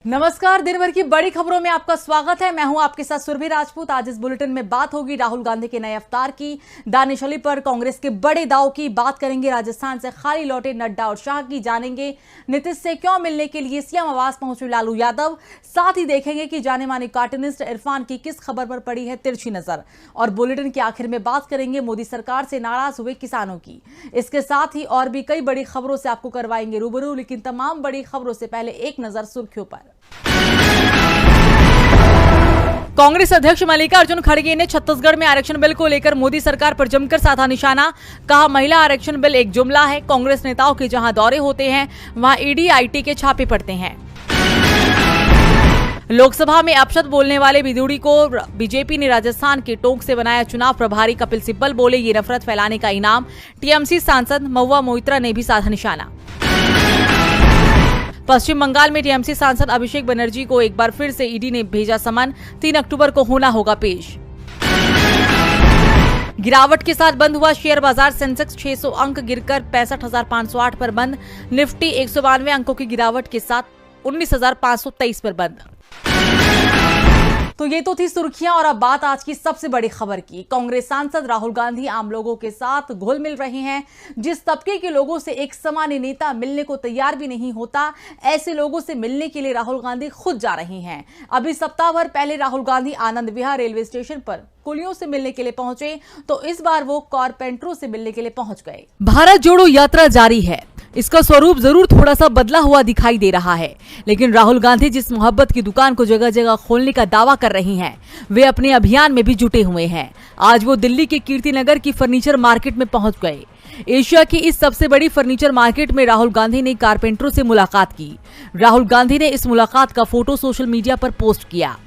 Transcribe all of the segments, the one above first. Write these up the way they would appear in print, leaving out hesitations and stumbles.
नमस्कार, दिन भर की बड़ी खबरों में आपका स्वागत है। मैं हूं आपके साथ सुरभि राजपूत। आज इस बुलेटिन में बात होगी राहुल गांधी के नए अवतार की, दानिश अली पर कांग्रेस के बड़े दाव की, बात करेंगे राजस्थान से खाली लौटे नड्डा और शाह की, जानेंगे नीतीश से क्यों मिलने के लिए सीएम आवास पहुंचे लालू यादव, साथ ही देखेंगे कि जाने माने कार्टूनिस्ट इरफान की किस खबर पर पड़ी है तिरछी नजर, और बुलेटिन के आखिर में बात करेंगे मोदी सरकार से नाराज हुए किसानों की। इसके साथ ही और भी कई बड़ी खबरों से आपको करवाएंगे रूबरू, लेकिन तमाम बड़ी खबरों से पहले एक नजर सुर्खियों पर। कांग्रेस अध्यक्ष मल्लिकार्जुन खड़गे ने छत्तीसगढ़ में आरक्षण बिल को लेकर मोदी सरकार पर जमकर साधा निशाना, कहा महिला आरक्षण बिल एक जुमला है। कांग्रेस नेताओं के जहां दौरे होते हैं वहां ईडी आईटी के छापे पड़ते हैं। लोकसभा में अपशब्द बोलने वाले विदुड़ी को बीजेपी ने राजस्थान के टोंक से बनाया चुनाव प्रभारी। कपिल सिब्बल बोले ये नफरत फैलाने का इनाम। टीएमसी सांसद महुआ मोइत्रा ने भी साधा निशाना। पश्चिम बंगाल में टीएमसी सांसद अभिषेक बनर्जी को एक बार फिर से ईडी ने भेजा समन, 3 अक्टूबर को होना होगा पेश। गिरावट के साथ बंद हुआ शेयर बाजार, सेंसेक्स 600 अंक गिरकर 65,508 पर बंद, निफ्टी 192 अंकों की गिरावट के साथ 19,523 पर बंद। तो ये तो थी सुर्खियां, और अब बात आज की सबसे बड़ी खबर की। कांग्रेस सांसद राहुल गांधी आम लोगों के साथ घुल मिल रहे हैं। जिस तबके के लोगों से एक सामान्य नेता मिलने को तैयार भी नहीं होता, ऐसे लोगों से मिलने के लिए राहुल गांधी खुद जा रहे हैं। अभी सप्ताह भर पहले राहुल गांधी आनंद विहार रेलवे स्टेशन पर कुलियों से मिलने के लिए पहुंचे, तो इस बार वो कारपेंटरों से मिलने के लिए पहुंच गए। भारत जोड़ो यात्रा जारी है। इसका स्वरूप जरूर थोड़ा सा बदला हुआ दिखाई दे रहा है, लेकिन राहुल गांधी जिस मोहब्बत की दुकान को जगह जगह खोलने का दावा कर रही हैं, वे अपने अभियान में भी जुटे हुए हैं। आज वो दिल्ली के कीर्तिनगर की फर्नीचर मार्केट में पहुंच गए। एशिया की इस सबसे बड़ी फर्नीचर मार्केट में राहुल गांधी ने कारपेंटरों से मुलाकात की। राहुल गांधी ने इस मुलाकात का फोटो सोशल मीडिया पर पोस्ट किया।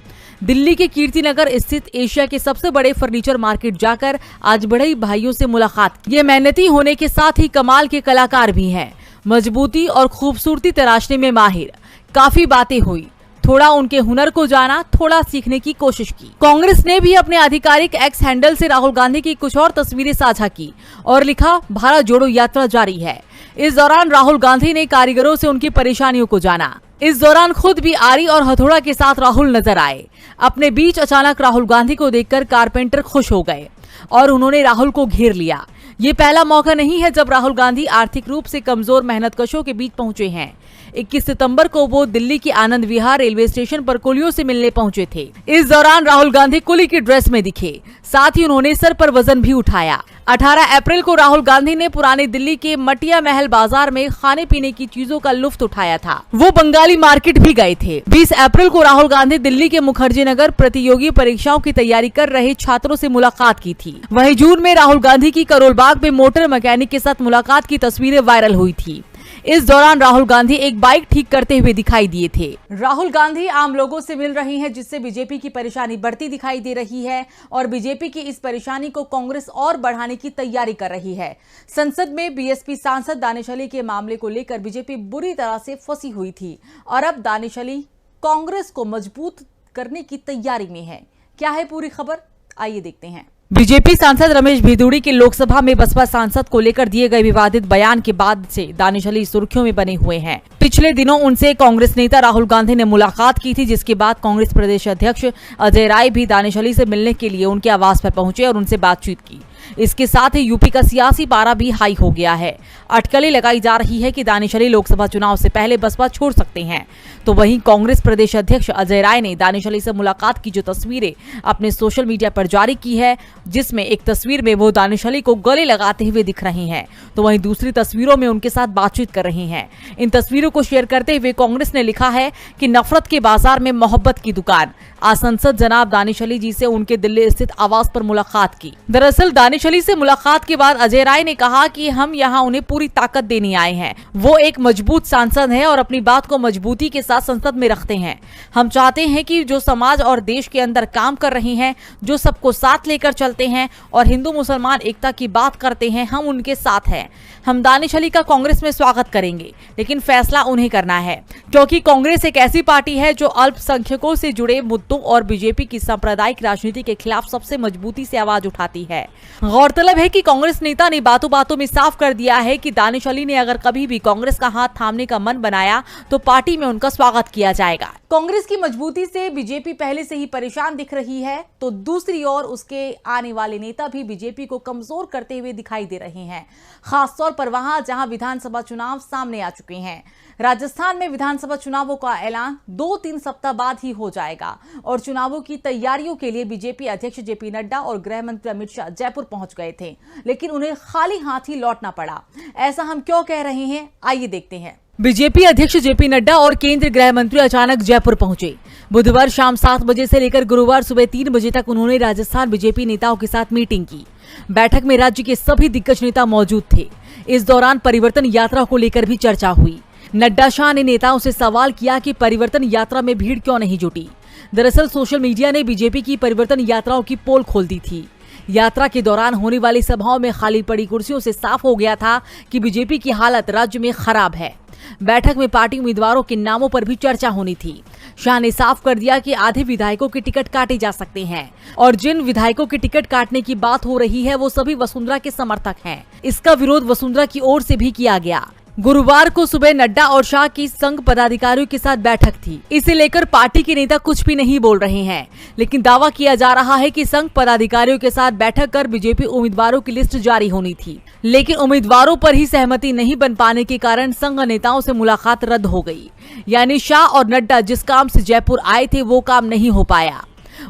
दिल्ली के कीर्तिनगर स्थित एशिया के सबसे बड़े फर्नीचर मार्केट जाकर आज बड़े भाइयों से मुलाकात की। ये मेहनती होने के साथ ही कमाल के कलाकार भी हैं, मजबूती और खूबसूरती तराशने में माहिर। काफी बातें हुई, थोड़ा उनके हुनर को जाना, थोड़ा सीखने की कोशिश की। कांग्रेस ने भी अपने आधिकारिक एक्स हैंडल से राहुल गांधी की कुछ और तस्वीरें साझा की और लिखा, भारत जोड़ो यात्रा जारी है। इस दौरान राहुल गांधी ने कारीगरों से उनकी परेशानियों को जाना। इस दौरान खुद भी आरी और हथौड़ा के साथ राहुल नजर आए। अपने बीच अचानक राहुल गांधी को देखकर कारपेंटर खुश हो गए और उन्होंने राहुल को घेर लिया। ये पहला मौका नहीं है जब राहुल गांधी आर्थिक रूप से कमजोर मेहनतकशों के बीच पहुंचे हैं। 21 सितंबर को वो दिल्ली की आनंद विहार रेलवे स्टेशन पर कुलियों से मिलने पहुंचे थे। इस दौरान राहुल गांधी कुली की ड्रेस में दिखे, साथ ही उन्होंने सर पर वजन भी उठाया। 18 अप्रैल को राहुल गांधी ने पुरानी दिल्ली के मटिया महल बाजार में खाने पीने की चीजों का लुत्फ उठाया था। वो बंगाली मार्केट भी गए थे। 20 अप्रैल को राहुल गांधी दिल्ली के मुखर्जी नगर प्रतियोगी परीक्षाओं की तैयारी कर रहे छात्रों से मुलाकात की थी। वहीं जून में राहुल गांधी की करोल बाग में मोटर मैकेनिक के साथ मुलाकात की तस्वीरें वायरल हुई थी। इस दौरान राहुल गांधी एक बाइक ठीक करते हुए दिखाई दिए थे। राहुल गांधी आम लोगों से मिल रही हैं, जिससे बीजेपी की परेशानी बढ़ती दिखाई दे रही है और बीजेपी की इस परेशानी को कांग्रेस और बढ़ाने की तैयारी कर रही है। संसद में बीएसपी सांसद दानिश अली के मामले को लेकर बीजेपी बुरी तरह से फंसी हुई थी और अब दानिश अली कांग्रेस को मजबूत करने की तैयारी में है। क्या है पूरी खबर, आइए देखते हैं। बीजेपी सांसद रमेश भिदुड़ी के लोकसभा में बसपा सांसद को लेकर दिए गए विवादित बयान के बाद से दानिश अली सुर्खियों में बने हुए हैं। पिछले दिनों उनसे कांग्रेस नेता राहुल गांधी ने मुलाकात की थी, जिसके बाद कांग्रेस प्रदेश अध्यक्ष अजय राय भी दानिश अली से मिलने के लिए उनके आवास पर पहुंचे और उनसे बातचीत की। इसके साथ ही यूपी का सियासी पारा भी हाई हो गया है। अटकलें लगाई जा रही है कि दानिश अली लोकसभा चुनाव से पहले बसपा छोड़ सकते हैं। तो वहीं कांग्रेस प्रदेश अध्यक्ष अजय राय ने दानिश अली से मुलाकात की जो तस्वीरें अपने सोशल मीडिया पर जारी की है, जिसमें एक तस्वीर में वो दानिश अली को गले लगाते हुए दिख रही हैं, तो वहीं दूसरी तस्वीरों में उनके साथ बातचीत कर रही हैं। इन तस्वीरों को शेयर करते हुए कांग्रेस ने लिखा है कि नफरत के बाजार में मोहब्बत की दुकान। आज संसद जनाब दानिश अली जी से उनके दिल्ली स्थित आवास पर मुलाकात की। दरअसल दानिश अली से मुलाकात के बाद अजय राय ने कहा कि हम यहाँ उन्हें पूरी ताकत देने आए हैं। वो एक मजबूत सांसद हैं और अपनी बात को मजबूती के साथ संसद में रखते हैं। हम चाहते हैं कि जो समाज और देश के अंदर काम कर रहे हैं, जो सबको साथ लेकर चलते हैं और हिंदू मुसलमान एकता की बात करते हैं, हम उनके साथ हैं। हम दानिश अली का कांग्रेस में स्वागत करेंगे, लेकिन फैसला उन्हें करना है, क्योंकि कांग्रेस एक ऐसी पार्टी है जो अल्पसंख्यकों से जुड़े मुद्दों और बीजेपी की सांप्रदायिक राजनीति के खिलाफ सबसे मजबूती से आवाज उठाती है। गौरतलब है कि कांग्रेस नेता ने बातों बातों में साफ कर दिया है कि दानिश अली ने अगर कभी भी कांग्रेस का हाथ थामने का मन बनाया तो पार्टी में उनका स्वागत किया जाएगा। कांग्रेस की मजबूती से बीजेपी पहले से ही परेशान दिख रही है, तो दूसरी ओर उसके आने वाले नेता भी बीजेपी को कमजोर करते हुए दिखाई दे रहे हैं, खासतौर पर वहां जहां विधानसभा चुनाव सामने आ चुके हैं। राजस्थान में विधानसभा चुनावों का ऐलान 2-3 सप्ताह बाद ही हो जाएगा और चुनावों की तैयारियों के लिए बीजेपी अध्यक्ष जेपी नड्डा और गृह मंत्री अमित शाह जयपुर पहुंच गए थे, लेकिन उन्हें खाली हाथ ही लौटना पड़ा। ऐसा हम क्यों कह रहे हैं, आइए देखते हैं। बीजेपी अध्यक्ष जेपी नड्डा और केंद्रीय गृह मंत्री अचानक जयपुर पहुंचे। बुधवार शाम 7 बजे से लेकर गुरुवार सुबह 3 बजे तक उन्होंने राजस्थान बीजेपी नेताओं के साथ मीटिंग की। बैठक में राज्य के सभी दिग्गज नेता मौजूद थे। इस दौरान परिवर्तन यात्रा को लेकर भी चर्चा हुई। नड्डा शाह ने नेताओं से सवाल किया कि परिवर्तन यात्रा में भीड़ क्यों नहीं जुटी। दरअसल सोशल मीडिया ने बीजेपी की परिवर्तन यात्राओं की पोल खोल दी थी। यात्रा के दौरान होने वाली सभाओं में खाली पड़ी कुर्सियों से साफ हो गया था कि बीजेपी की हालत राज्य में खराब है। बैठक में पार्टी उम्मीदवारों के नामों पर भी चर्चा होनी थी। शाह ने साफ कर दिया कि आधे विधायकों के टिकट काटे जा सकते हैं और जिन विधायकों के टिकट काटने की बात हो रही है वो सभी वसुंधरा के समर्थक हैं। इसका विरोध वसुंधरा की ओर से भी किया गया। गुरुवार को सुबह नड्डा और शाह की संघ पदाधिकारियों के साथ बैठक थी। इसे लेकर पार्टी के नेता कुछ भी नहीं बोल रहे हैं, लेकिन दावा किया जा रहा है कि संघ पदाधिकारियों के साथ बैठक कर बीजेपी उम्मीदवारों की लिस्ट जारी होनी थी, लेकिन उम्मीदवारों पर ही सहमति नहीं बन पाने के कारण संघ नेताओं से मुलाकात रद्द हो गई। यानी शाह और नड्डा जिस काम से जयपुर आए थे वो काम नहीं हो पाया।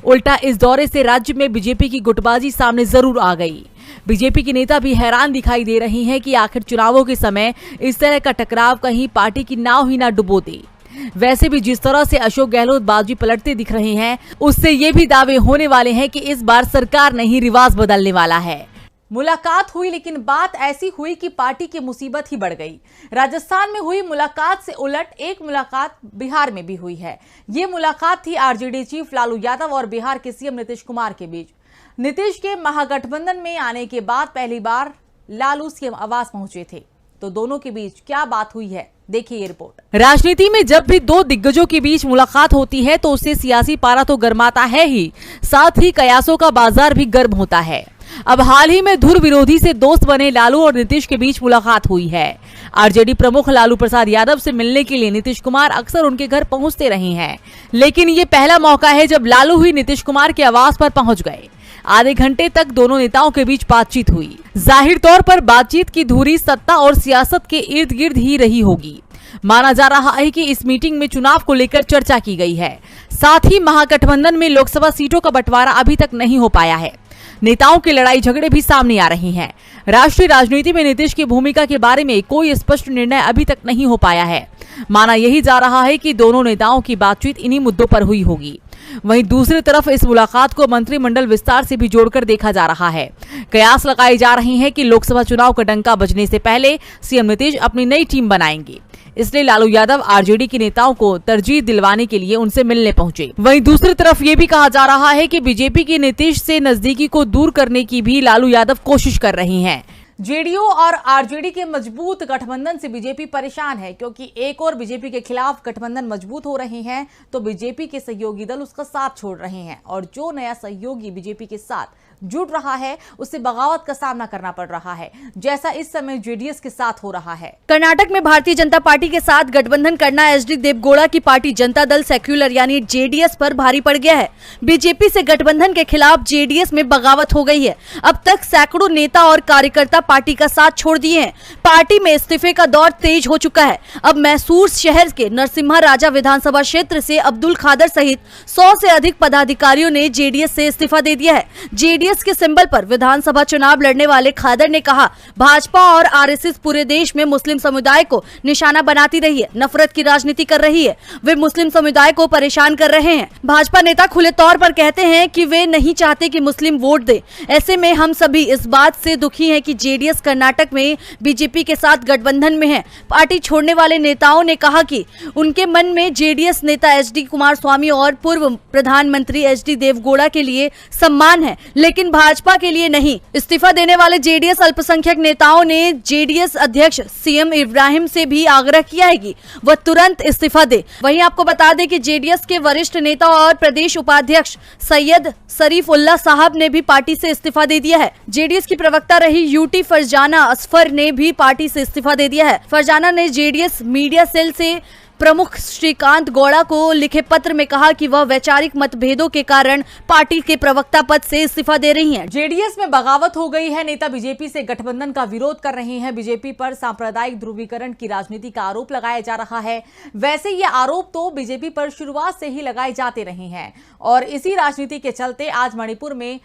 उल्टा इस दौरे से राज्य में बीजेपी की गुटबाजी सामने जरूर आ गई। बीजेपी के नेता भी हैरान दिखाई दे रहे हैं कि आखिर चुनावों के समय इस तरह का टकराव कहीं पार्टी की नाव ही ना डुबो दे। वैसे भी जिस तरह से अशोक गहलोत बाजी पलटते दिख रहे हैं, उससे ये भी दावे होने वाले हैं कि इस बार सरकार नहीं रिवाज बदलने वाला है। मुलाकात हुई, लेकिन बात ऐसी हुई कि पार्टी की मुसीबत ही बढ़ गई। राजस्थान में हुई मुलाकात से उलट एक मुलाकात बिहार में भी हुई है। ये मुलाकात थी आरजेडी चीफ लालू यादव और बिहार के सीएम नीतीश कुमार के बीच। नीतीश के महागठबंधन में आने के बाद पहली बार लालू सीएम आवास पहुंचे थे, तो दोनों के बीच क्या बात हुई है, देखिए ये रिपोर्ट। राजनीति में जब भी दो दिग्गजों के बीच मुलाकात होती है तो उससे सियासी पारा तो गर्माता है ही, साथ ही कयासों का बाजार भी गर्म होता है। अब हाल ही में धुर विरोधी से दोस्त बने लालू और नीतीश के बीच मुलाकात हुई है। आरजेडी प्रमुख लालू प्रसाद यादव से मिलने के लिए नीतीश कुमार अक्सर उनके घर पहुंचते रहे हैं, लेकिन ये पहला मौका है जब लालू ही नीतीश कुमार के आवास पर पहुंच गए। आधे घंटे तक दोनों नेताओं के बीच बातचीत हुई। जाहिर तौर पर बातचीत की धुरी सत्ता और सियासत के इर्द गिर्द ही रही होगी। माना जा रहा है कि इस मीटिंग में चुनाव को लेकर चर्चा की गई है। साथ ही महागठबंधन में लोकसभा सीटों का बंटवारा अभी तक नहीं हो पाया है। नेताओं के लड़ाई झगड़े भी सामने आ रहे हैं। राष्ट्रीय राजनीति में नीतीश की भूमिका के बारे में कोई स्पष्ट निर्णय अभी तक नहीं हो पाया है। माना यही जा रहा है कि दोनों नेताओं की बातचीत इन्हीं मुद्दों पर हुई होगी। वहीं दूसरी तरफ इस मुलाकात को मंत्रिमंडल विस्तार से भी जोड़कर देखा जा रहा है। कयास लगाए जा रहे हैं कि लोकसभा चुनाव का डंका बजने से पहले सीएम नीतीश अपनी नई टीम बनाएंगे, इसलिए लालू यादव आरजेडी के नेताओं को तरजीह दिलवाने के लिए उनसे मिलने पहुंचे। वहीं दूसरी तरफ ये भी कहा जा रहा है कि बीजेपी की नीतीश से नजदीकी को दूर करने की भी लालू यादव कोशिश कर रहे हैं। जेडीयू और आरजेडी के मजबूत गठबंधन से बीजेपी परेशान है, क्योंकि एक और बीजेपी के खिलाफ गठबंधन मजबूत हो रहे हैं तो बीजेपी के सहयोगी दल उसका साथ छोड़ रहे हैं और जो नया सहयोगी बीजेपी के साथ जुड़ रहा है उससे बगावत का सामना करना पड़ रहा है, जैसा इस समय जेडीएस के साथ हो रहा है। कर्नाटक में भारतीय जनता पार्टी के साथ गठबंधन करना एचडी देवगौड़ा की पार्टी जनता दल सेक्युलर यानी जेडीएस पर भारी पड़ गया है। बीजेपी से गठबंधन के खिलाफ जेडीएस में बगावत हो गई है। अब तक सैकड़ों नेता और कार्यकर्ता पार्टी का साथ छोड़ दिए हैं। पार्टी में इस्तीफे का दौर तेज हो चुका है। अब मैसूर शहर के नरसिम्हा राजा विधानसभा क्षेत्र से अब्दुल खादर सहित 100 से अधिक पदाधिकारियों ने जेडीएस से इस्तीफा दे दिया है। जेडीएस के सिंबल पर विधानसभा चुनाव लड़ने वाले खादर ने कहा, भाजपा और आरएसएस पूरे देश में मुस्लिम समुदाय को निशाना बनाती रही है, नफरत की राजनीति कर रही है। वे मुस्लिम समुदाय को परेशान कर रहे हैं। भाजपा नेता खुले तौर पर कहते हैं कि वे नहीं चाहते कि मुस्लिम वोट दे। ऐसे में हम सभी इस बात से दुखी हैं कि जेडीएस जेडीएस कर्नाटक में बीजेपी के साथ गठबंधन में है। पार्टी छोड़ने वाले नेताओं ने कहा कि उनके मन में जेडीएस नेता एचडी कुमारस्वामी और पूर्व प्रधानमंत्री एचडी देवगौड़ा के लिए सम्मान है, लेकिन भाजपा के लिए नहीं। इस्तीफा देने वाले जेडीएस अल्पसंख्यक नेताओं ने जेडीएस अध्यक्ष सीएम इब्राहिम से भी आग्रह किया है कि वह तुरंत इस्तीफा दे। वहीं आपको बता दें कि जेडीएस के वरिष्ठ नेता और प्रदेश उपाध्यक्ष सैयद शरीफुल्लाह साहब ने भी पार्टी से इस्तीफा दे दिया है। जेडीएस की प्रवक्ता रही यूटी फरजाना असफर ने भी पार्टी से इस्तीफा दे दिया है। फरजाना ने जेडीएस मीडिया सेल से प्रमुख श्रीकांत गौड़ा को लिखे पत्र में कहा कि वह वैचारिक मतभेदों के कारण पार्टी के प्रवक्ता पद से इस्तीफा दे रही हैं। जेडीएस में बगावत हो गई है। नेता बीजेपी से गठबंधन का विरोध कर रहे हैं। बीजेपी पर सांप्रदायिक ध्रुवीकरण की राजनीति का आरोप लगाया जा रहा है। वैसे ये आरोप तो बीजेपी पर शुरुआत से ही लगाए जाते रहे हैं और इसी राजनीति के चलते आज मणिपुर में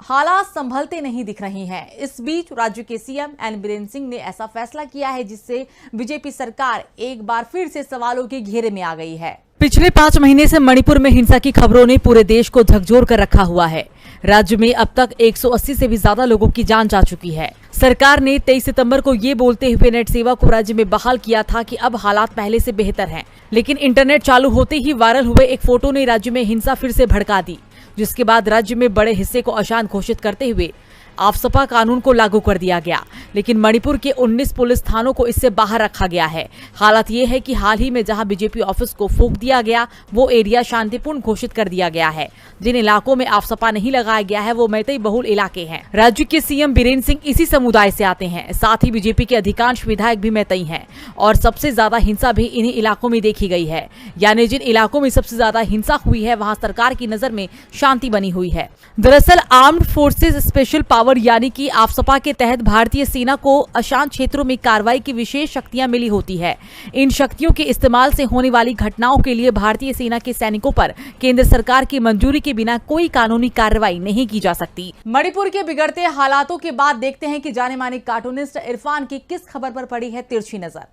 हालात संभलते नहीं दिख रही हैं। इस बीच राज्य के सीएम एन बीरेन सिंह ने ऐसा फैसला किया है जिससे बीजेपी सरकार एक बार फिर से सवालों के घेरे में आ गई है। पिछले 5 महीने से मणिपुर में हिंसा की खबरों ने पूरे देश को झकझोर कर रखा हुआ है। राज्य में अब तक 180 से भी ज्यादा लोगों की जान जा चुकी है। सरकार ने 23 सितंबर को ये बोलते हुए नेट सेवा को राज्य में बहाल किया था कि अब हालात पहले से बेहतर हैं, लेकिन इंटरनेट चालू होते ही वायरल हुए एक फोटो ने राज्य में हिंसा फिर से भड़का दी, जिसके बाद राज्य में बड़े हिस्से को अशांत घोषित करते हुए आफ्सपा कानून को लागू कर दिया गया। लेकिन मणिपुर के 19 पुलिस थानों को इससे बाहर रखा गया है। हालात ये है कि हाल ही में जहां बीजेपी ऑफिस को फूंक दिया गया वो एरिया शांतिपूर्ण घोषित कर दिया गया है। जिन इलाकों में आफ्सपा नहीं लगाया गया है वो मैतेई बहुल इलाके हैं। राज्य के सीएम बीरेन सिंह इसी समुदाय से आते हैं। साथ ही बीजेपी के अधिकांश विधायक भी मैतेई हैं और सबसे ज्यादा हिंसा भी इन्हीं इलाकों में देखी गई है। यानी जिन इलाकों में सबसे ज्यादा हिंसा हुई है वहां सरकार की नजर में शांति बनी हुई है। दरअसल आर्म्ड फोर्सेज स्पेशल पावर यानी कि आफ्सपा के तहत भारतीय सेना को अशांत क्षेत्रों में कार्रवाई की विशेष शक्तियां मिली होती है। इन शक्तियों के इस्तेमाल से होने वाली घटनाओं के लिए भारतीय सेना के सैनिकों पर केंद्र सरकार की मंजूरी के बिना कोई कानूनी कार्रवाई नहीं की जा सकती। मणिपुर के बिगड़ते हालातों के बाद देखते हैं कि जाने माने कार्टूनिस्ट इरफान की किस खबर पर पड़ी है तिरछी नजर।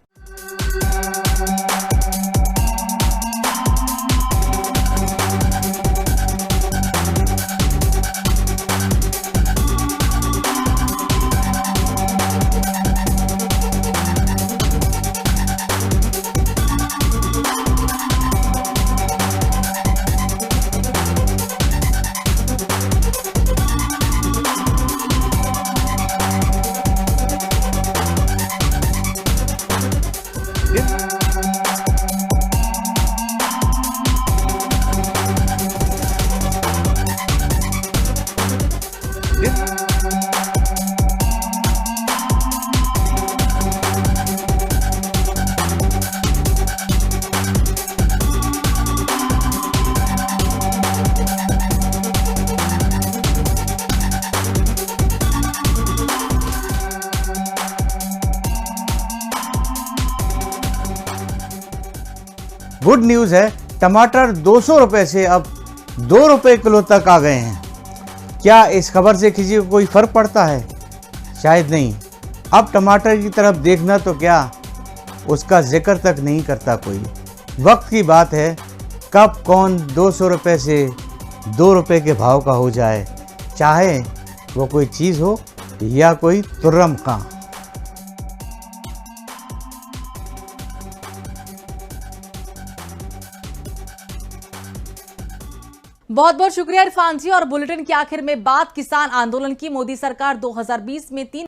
गुड न्यूज़ है, टमाटर 200 रुपये से अब 2 रुपये किलो तक आ गए हैं। क्या इस खबर से किसी को कोई फ़र्क पड़ता है? शायद नहीं। अब टमाटर की तरफ देखना तो क्या, उसका जिक्र तक नहीं करता कोई। वक्त की बात है कब कौन 200 रुपये से 2 रुपये के भाव का हो जाए, चाहे वो कोई चीज़ हो या कोई तुर्रम का। बहुत बहुत शुक्रिया इरफान जी। और बुलेटिन के आखिर में बात किसान आंदोलन की। मोदी सरकार 2020 में 3